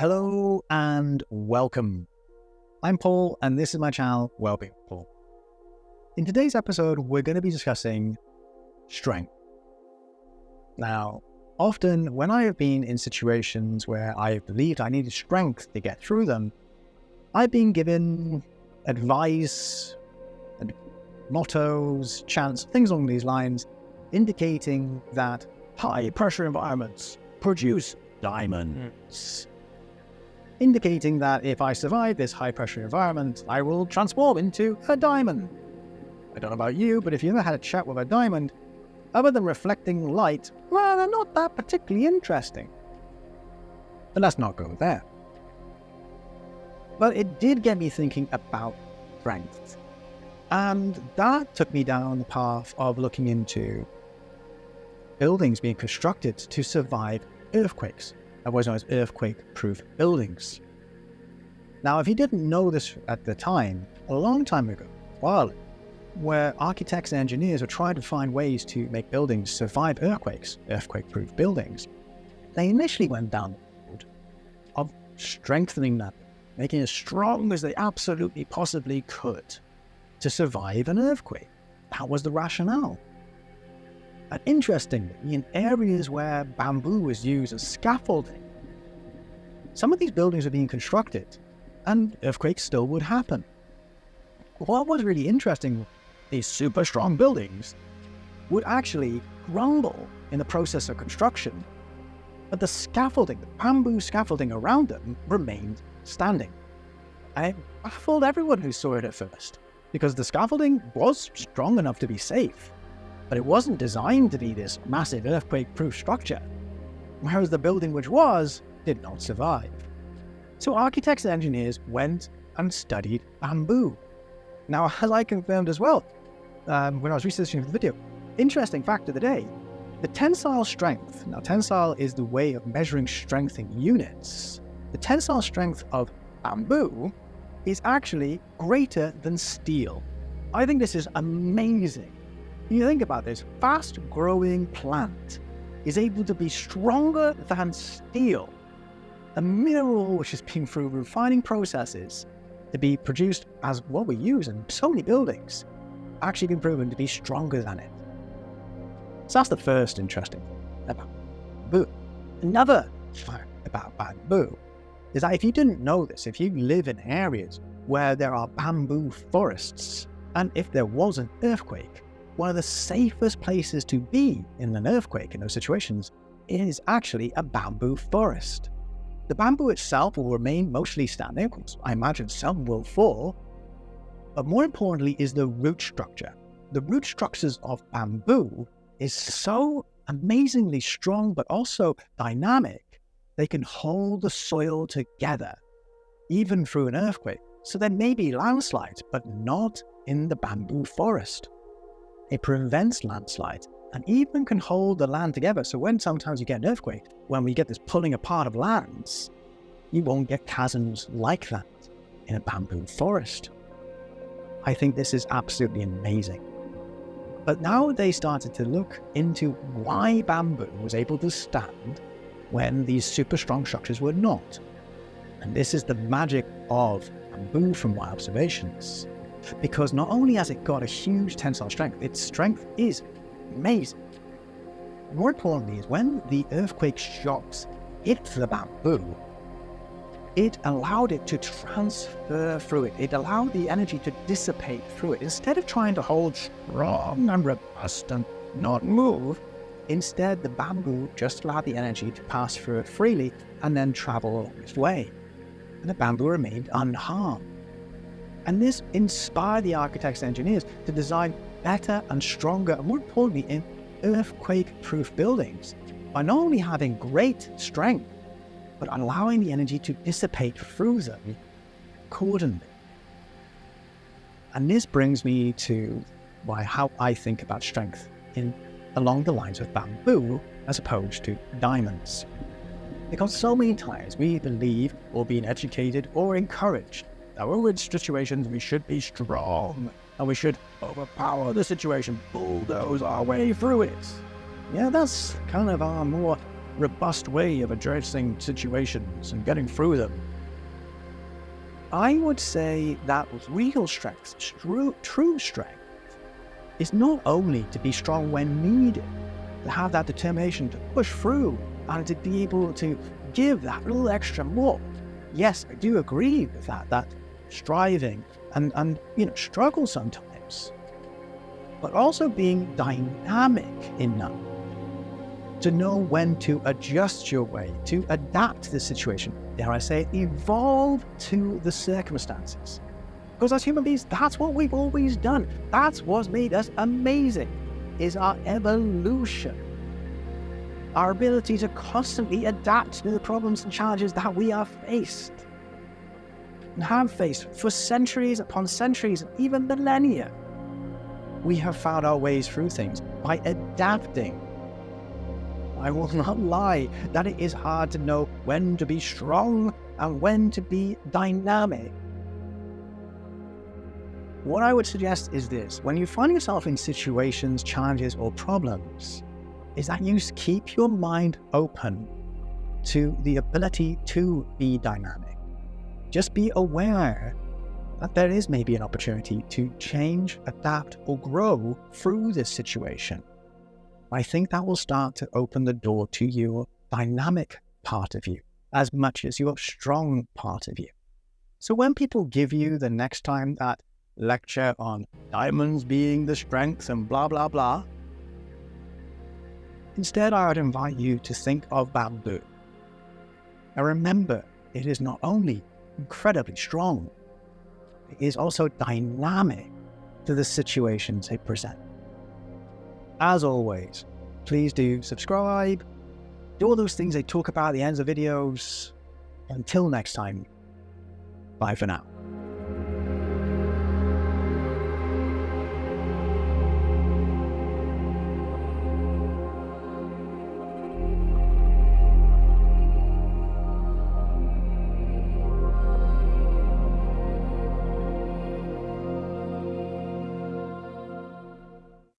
Hello and welcome. I'm Paul and this is my channel, WellBeing Paul. In today's episode, we're going to be discussing strength. Now, often when I have been in situations where I have believed I needed strength to get through them, I've been given advice, and mottos, chants, things along these lines, indicating that high pressure environments produce diamonds. Indicating that if I survive this high-pressure environment, I will transform into a diamond. I don't know about you, but if you ever had a chat with a diamond, other than reflecting light, well, they're not that particularly interesting. But let's not go there. But it did get me thinking about strength. And that took me down the path of looking into buildings being constructed to survive earthquakes. Otherwise known as earthquake-proof buildings. Now, if you didn't know this at the time, a long time ago, where architects and engineers were trying to find ways to make buildings survive earthquakes, earthquake-proof buildings, they initially went down the road of strengthening that, making it as strong as they absolutely possibly could to survive an earthquake. That was the rationale. And interestingly, in areas where bamboo was used as scaffolding, some of these buildings were being constructed and earthquakes still would happen. What was really interesting, these super strong buildings would actually crumble in the process of construction, but the scaffolding, the bamboo scaffolding around them remained standing. And it baffled everyone who saw it at first, because the scaffolding was strong enough to be safe. But it wasn't designed to be this massive earthquake-proof structure, whereas the building which was did not survive. So architects and engineers went and studied bamboo. Now, as I confirmed as well, when I was researching for the video, interesting fact of the day, the tensile strength, now tensile is the way of measuring strength in units. The tensile strength of bamboo is actually greater than steel. I think this is amazing. You think about this, fast-growing plant is able to be stronger than steel. A mineral which has been through refining processes to be produced as what we use in so many buildings, actually been proven to be stronger than it. So that's the first interesting thing about bamboo. Another fact about bamboo is that if you didn't know this, if you live in areas where there are bamboo forests, and if there was an earthquake, one of the safest places to be in an earthquake in those situations is actually a bamboo forest. The bamboo itself will remain mostly standing. Of course, I imagine some will fall, but more importantly is the root structure. The root structures of bamboo is so amazingly strong, but also dynamic. They can hold the soil together, even through an earthquake. So there may be landslides, but not in the bamboo forest. It prevents landslides and even can hold the land together. So when sometimes you get an earthquake, when we get this pulling apart of lands, you won't get chasms like that in a bamboo forest. I think this is absolutely amazing. But now they started to look into why bamboo was able to stand when these super strong structures were not. And this is the magic of bamboo from my observations. Because not only has it got a huge tensile strength, its strength is amazing. More importantly is when the earthquake shocks hit the bamboo, it allowed it to transfer through it. It allowed the energy to dissipate through it. Instead of trying to hold strong and robust and not move, instead the bamboo just allowed the energy to pass through it freely and then travel along its way. And the bamboo remained unharmed. And this inspired the architects and engineers to design better and stronger, and more importantly, in earthquake-proof buildings by not only having great strength, but allowing the energy to dissipate through them accordingly. And this brings me to how I think about strength along the lines of bamboo as opposed to diamonds. Because so many times we believe or being educated or encouraged that when we're in situations we should be strong and we should overpower the situation, bulldoze our way through it. Yeah, that's kind of our more robust way of addressing situations and getting through them. I would say that real strength, true strength, is not only to be strong when needed, to have that determination to push through and to be able to give that little extra more. Yes, I do agree with that striving and struggle sometimes, but also being dynamic enough to know when to adjust your way, to adapt to the situation, dare I say, evolve to the circumstances. Because as human beings, that's what we've always done. That's what's made us amazing, is our evolution. Our ability to constantly adapt to the problems and challenges that we are faced and have faced for centuries upon centuries, even millennia. We have found our ways through things by adapting. I will not lie that it is hard to know when to be strong and when to be dynamic. What I would suggest is this: when you find yourself in situations, challenges, or problems, is that you keep your mind open to the ability to be dynamic. Just be aware that there is maybe an opportunity to change, adapt, or grow through this situation. I think that will start to open the door to your dynamic part of you as much as your strong part of you. So when people give you the next time that lecture on diamonds being the strength and blah, blah, blah, instead I would invite you to think of bamboo. Now remember, it is not only incredibly strong, it is also dynamic to the situations they present. As always, please do subscribe, do all those things they talk about at the ends of videos. Until next time, bye for now.